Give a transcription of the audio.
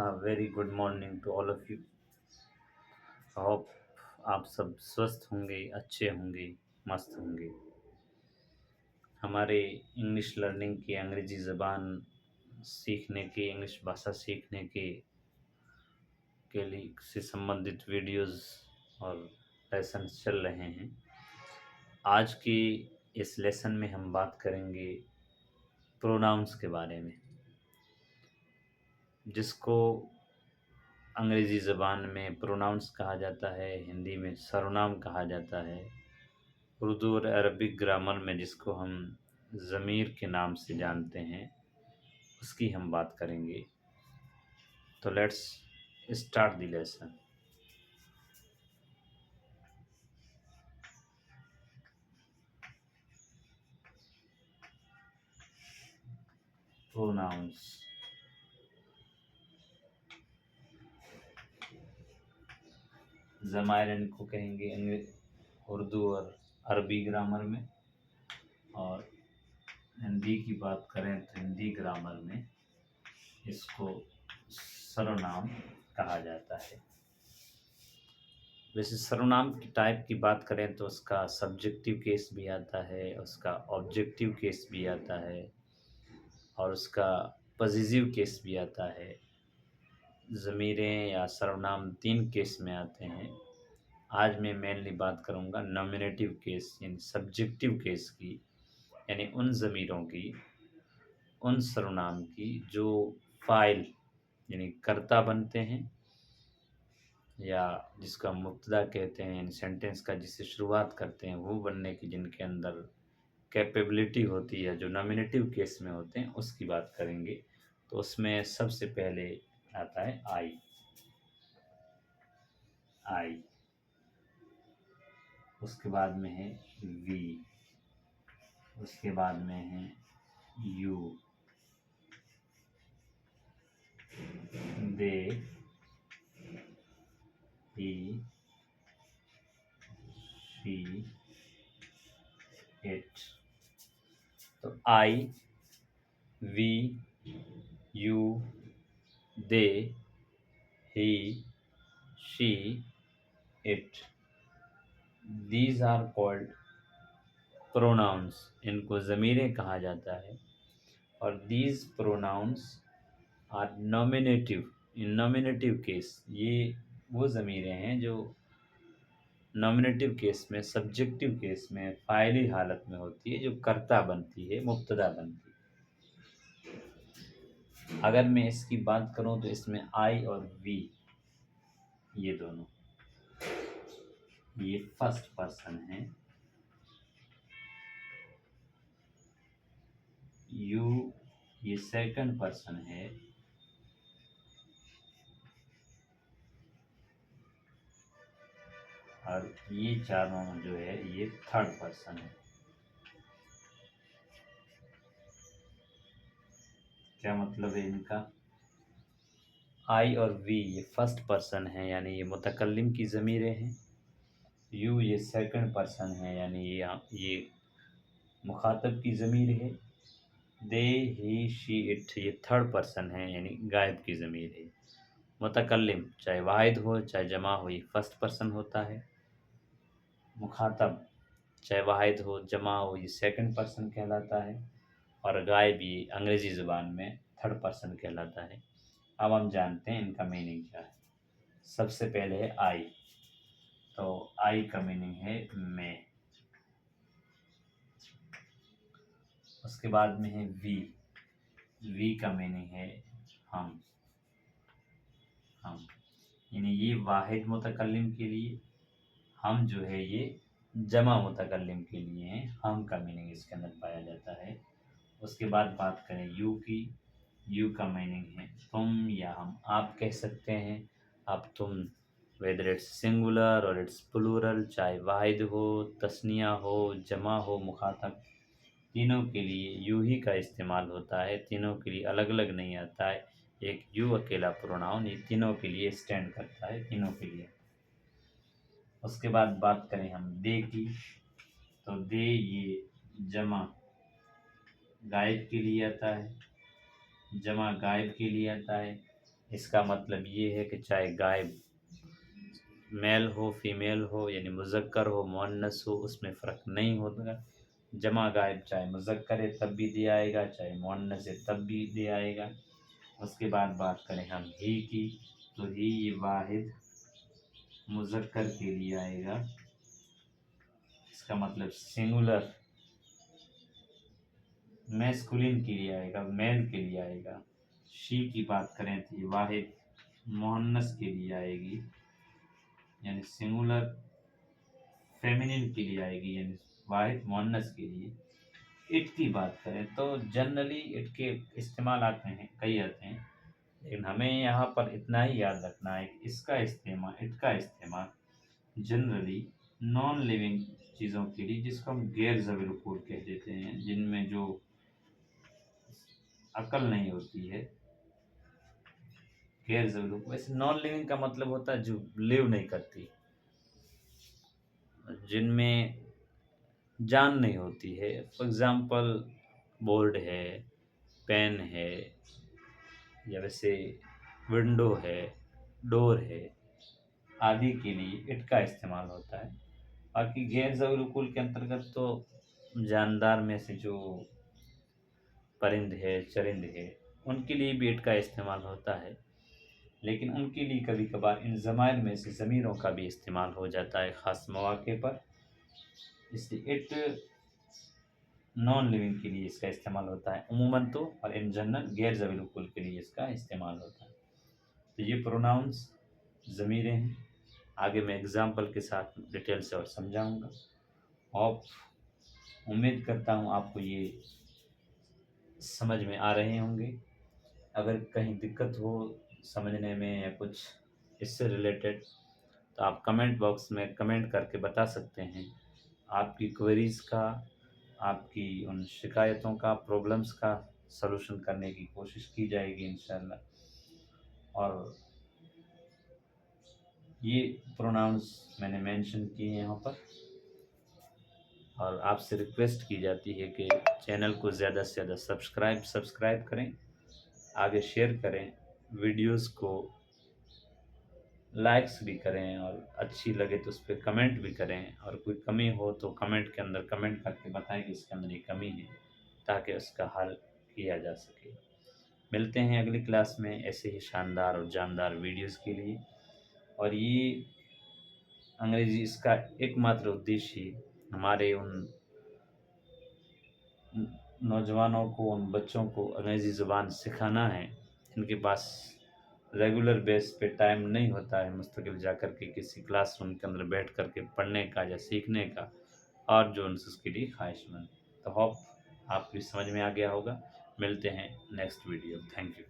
Very good morning to all of you. Hope आप सब स्वस्थ होंगे, अच्छे होंगे, मस्त होंगे। हमारे इंग्लिश लर्निंग की, अंग्रेजी ज़बान सीखने की, इंग्लिश भाषा सीखने के लिए से संबंधित वीडियोस और लेसन्स चल रहे हैं। आज की इस लेसन में हम बात करेंगे प्रोनाउंस के बारे में, जिसको अंग्रेज़ी ज़बान में प्रोनाउंस कहा जाता है, हिंदी में सर्वनाम कहा जाता है, उर्दू और अरबिक ग्रामर में जिसको हम ज़मीर के नाम से जानते हैं, उसकी हम बात करेंगे। तो let's start the lesson. Pronouns. ज़मायर इनको कहेंगे उर्दू और अरबी ग्रामर में, और हिंदी की बात करें तो हिंदी ग्रामर में इसको सर्वनाम कहा जाता है। वैसे सर्वनाम की टाइप की बात करें तो उसका सब्जेक्टिव केस भी आता है, उसका ऑब्जेक्टिव केस भी आता है, और उसका पॉजिटिव केस भी आता है। ज़मीरें या सर्वनाम 3 केस में आते हैं। आज मैं मेनली बात करूँगा नॉमिनेटिव केस यानी सब्जेक्टिव केस की, यानी उन ज़मीरों की, उन सर्वनाम की जो फ़ाइल यानी कर्ता बनते हैं, या जिसका मुब्तदा कहते हैं यानी सेंटेंस का जिससे शुरुआत करते हैं वो बनने की, जिनके अंदर कैपेबिलिटी होती है, जो नॉमिनेटिव केस में होते हैं, उसकी बात करेंगे। तो उसमें सबसे पहले आता है आई। आई, उसके बाद में है वी, उसके बाद में है you, they, he, she, it. तो I, we, you, they, he, she, it, these are called pronouns. इनको ज़मीरें कहा जाता है। और these pronouns are nominative. In nominative case, ये वो ज़मीरें हैं जो नॉमिनेटिव केस में, सब्जेक्टिव केस में, फ़ाइली हालत में होती है, जो कर्ता बनती है, मुब्तदा बनती है। अगर मैं इसकी बात करूं तो इसमें आई और वी, ये दोनों, ये फर्स्ट पर्सन है, यू ये सेकंड पर्सन है, और ये चारों जो है ये थर्ड पर्सन है। क्या मतलब है इनका? आई और वी ये फर्स्ट पर्सन है, यानी ये मुतकल्लिम की ज़मीरें हैं। यू ये सेकंड पर्सन है, यानी ये मुखातब की ज़मीर है। दे, ही, शी, इट ये थर्ड पर्सन है, यानी गायब की ज़मीर है। मुतकल्लिम चाहे वाहिद हो चाहे जमा हो, ये फर्स्ट पर्सन होता है। मुखातब चाहे वाहिद हो जमा हो, ये सेकंड पर्सन कहलाता है। और गायब ये अंग्रेज़ी ज़ुबान में थर्ड पर्सन कहलाता है। अब हम जानते हैं इनका मीनिंग क्या है। सबसे पहले है आई। तो आई का मीनिंग है मैं। उसके बाद में है वी। वी का मीनिंग है हम। हम यानी ये वाहिद मुतकल्लिम के लिए, हम जो है ये जमा मुतकल्लिम के लिए हैं। हम का मीनिंग इसके अंदर पाया जाता है। उसके बाद बात करें यू की। यू का मीनिंग है तुम या हम। आप कह सकते हैं अब तुम, वेदर इट्स सिंगुलर और इट्स प्लूरल, चाहे वाहिद हो, तस्निया हो, जमा हो, मुखातब, तीनों के लिए यू ही का इस्तेमाल होता है। तीनों के लिए अलग अलग नहीं आता है। एक यू अकेला प्रोनाउन ये तीनों के लिए स्टैंड करता है, तीनों के लिए। उसके बाद बात करें हम दे की। तो दे ये जमा गायब के लिए आता है। जमा गायब के लिए आता है। इसका मतलब ये है कि चाहे गाय मेल हो फीमेल हो, यानी मुज़क्कर हो मुअन्नस हो, उसमें फ़र्क नहीं होगा। जमा गायब चाहे मुज़क्कर है तब भी दे आएगा, चाहे मुअन्नस है तब भी दे आएगा। उसके बाद बात करें हम ही की, तो ही ये वाहिद मुज़क्कर के लिए आएगा। इसका मतलब सिंगुलर मैस्कुलिन के लिए आएगा, मेल के लिए आएगा। शी की बात करें तो ये वाहिद मुअन्नस के लिए आएगी, यानी सिंगुलर फेमिनिन के लिए आएगी, यानी वाहिद मुअन्नस के लिए। इट की बात करें तो जनरली इट के इस्तेमाल आते हैं, कई आते हैं, लेकिन हमें यहाँ पर इतना ही याद रखना है कि इसका इस्तेमाल, इट का इस्तेमाल जनरली नॉन लिविंग चीज़ों के लिए, जिसको हम गैर ज़बीरुकूल कह देते हैं, जिनमें जो अकल नहीं होती है। गैर ज़बीरुकूल, वैसे नॉन लिविंग का मतलब होता है जो लिव नहीं करती, जिनमें जान नहीं होती है। फॉर एग्ज़ाम्पल बोर्ड है, पेन है, या वैसे विंडो है, डोर है, आदि के लिए इट का इस्तेमाल होता है। बाकी गैर ज़बीरुकूल के अंतर्गत तो जानदार में से जो परिंद है, चरिंद है, उनके लिए भी इट का इस्तेमाल होता है, लेकिन उनके लिए कभी कभार इन ज़माइर में से ज़मीरों का भी इस्तेमाल हो जाता है ख़ास मौके पर। इसलिए इट नॉन लिविंग के लिए इसका इस्तेमाल होता है उमूमन तो, और इन जनरल गैर ज़बीरुकूल के लिए इसका इस्तेमाल होता है। तो ये प्रोनाउंस ज़मीरें हैं। आगे मैं एग्ज़ाम्पल के साथ डिटेल से और समझाऊंगा। और उम्मीद करता हूँ आपको ये समझ में आ रहे होंगे। अगर कहीं दिक्कत हो समझने में या कुछ इससे रिलेटेड, तो आप कमेंट बॉक्स में कमेंट करके बता सकते हैं। आपकी क्वेरीज़ का, आपकी उन शिकायतों का, प्रॉब्लम्स का सलूशन करने की कोशिश की जाएगी इंशाल्लाह। और ये प्रोनाउंस मैंने मेंशन किए हैं यहाँ पर, और आपसे रिक्वेस्ट की जाती है कि चैनल को ज़्यादा से ज़्यादा सब्सक्राइब करें, आगे शेयर करें, वीडियोस को लाइक्स भी करें, और अच्छी लगे तो उस पर कमेंट भी करें, और कोई कमी हो तो कमेंट के अंदर कमेंट करके बताएं कि इसके अंदर ये कमी है, ताकि उसका हल किया जा सके। मिलते हैं अगली क्लास में ऐसे ही शानदार और जानदार वीडियोस के लिए। और ये अंग्रेज़ी, इसका एकमात्र उद्देश्य हमारे उन नौजवानों को, उन बच्चों को अंग्रेज़ी ज़ुबान सिखाना है जिनके पास रेगुलर बेस पे टाइम नहीं होता है मुस्तकिल जा कर के किसी क्लासरूम के अंदर बैठ कर के पढ़ने का या सीखने का, और जो उनसे उसके लिए ख्वाहिशमंद। तो होप आपकी समझ में आ गया होगा। मिलते हैं नेक्स्ट वीडियो। Thank you.